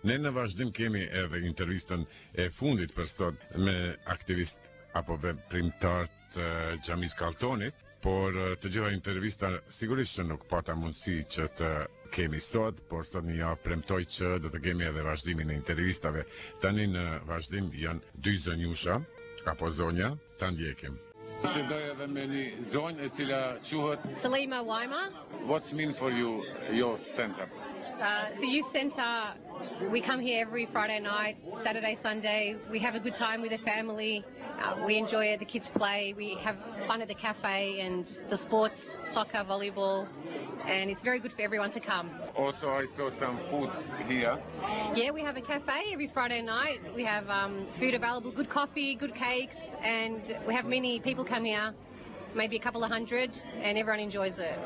Ne në vazhdim kemi edhe intervistën e fundit për sot me aktivist apo veprimtar të Xhamis Kalltonit, por të gjitha intervista sigurisht që nuk pata mundësi që të kemi sot, por sot një javë premtoj që do të kemi edhe vazhdimin e intervistave. Tani në vazhdim janë dy zonjusha apo zonja, ta ndjekim. Shëndoj edhe me një zonjë e cila quhet Salima Waima. What's mean for you youth center? The youth centre, we come here every Friday night, Saturday, Sunday. We have a good time with the family. We enjoy it. The kids play. We have fun at the cafe and the sports, soccer, volleyball. And it's very good for everyone to come. Also, I saw some food here. Yeah, we have a cafe every Friday night. We have food available, good coffee, good cakes, and we have many people come here, maybe a couple of hundred, and everyone enjoys it.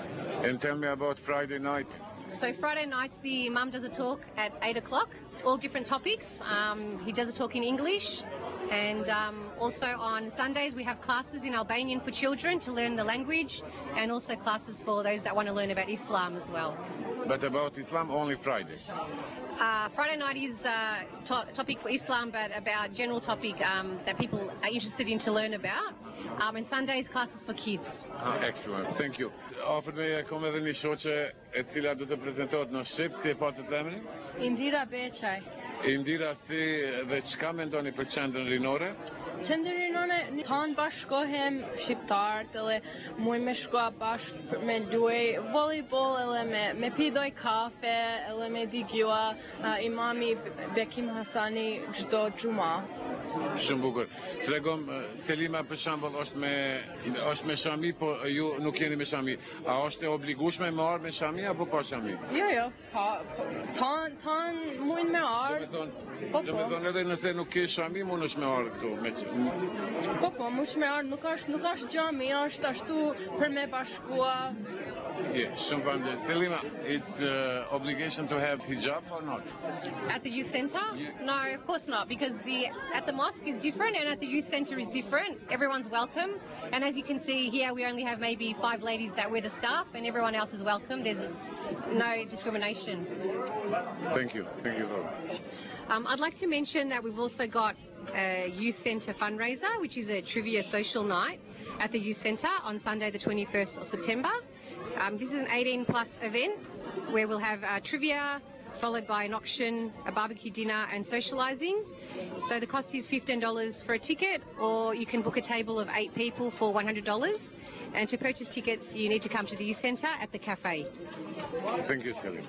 And tell me about Friday night. So Friday nights, the Imam does a talk at 8 o'clock, all different topics. He does a talk in English. And also on Sundays, we have classes in Albanian for children to learn the language, and also classes for those that want to learn about Islam as well. But about Islam, only Friday? Friday night is topic for Islam, but about general topic that people are interested in to learn about. And Sundays, classes for kids. Excellent, thank you. Afër me kom edhe një shoqe e cila do të prezantohet në shqip, si e patë të emrin? Indira Beçaj. Indira, si dhe çka mendoni për qendrën rinore? Qendrën rinore thanë bashkohem shqiptarët edhe muj me shkoa bashkë me luaj volleyball edhe me pi doj kafe edhe me digjua imami Bekim Hasani çdo xuma. Shumë bukur. Tregom, Selima për shembull është me shami, po ju nuk jeni me shami. A është e obligueshme me marrë me shami apo pa shami? Jo, tan mund me ardh. Do të thonë edhe nëse nuk ke shami, mundesh me ardh këtu. Po, mund me ardh, nuk është xhami, është ashtu për me bashkua. Yeah, shumë faleminderit. Selima, it's obligation to have hijab or not? At the youth centre? Yeah. No, of course not, because at the mosque is different and at the youth centre is different. Everyone's welcome. And as you can see here, we only have maybe 5 ladies that wear the scarf, and everyone else is welcome. There's no discrimination. Thank you very much. I'd like to mention that we've also got a youth centre fundraiser, which is a trivia social night at the youth centre on Sunday the 21st of September. This is an 18+ event where we'll have trivia, followed by an auction, a barbecue dinner and socialising. So the cost is $15 for a ticket, or you can book a table of 8 people for $100. And to purchase tickets, you need to come to the youth centre at the cafe. Thank you, Selima.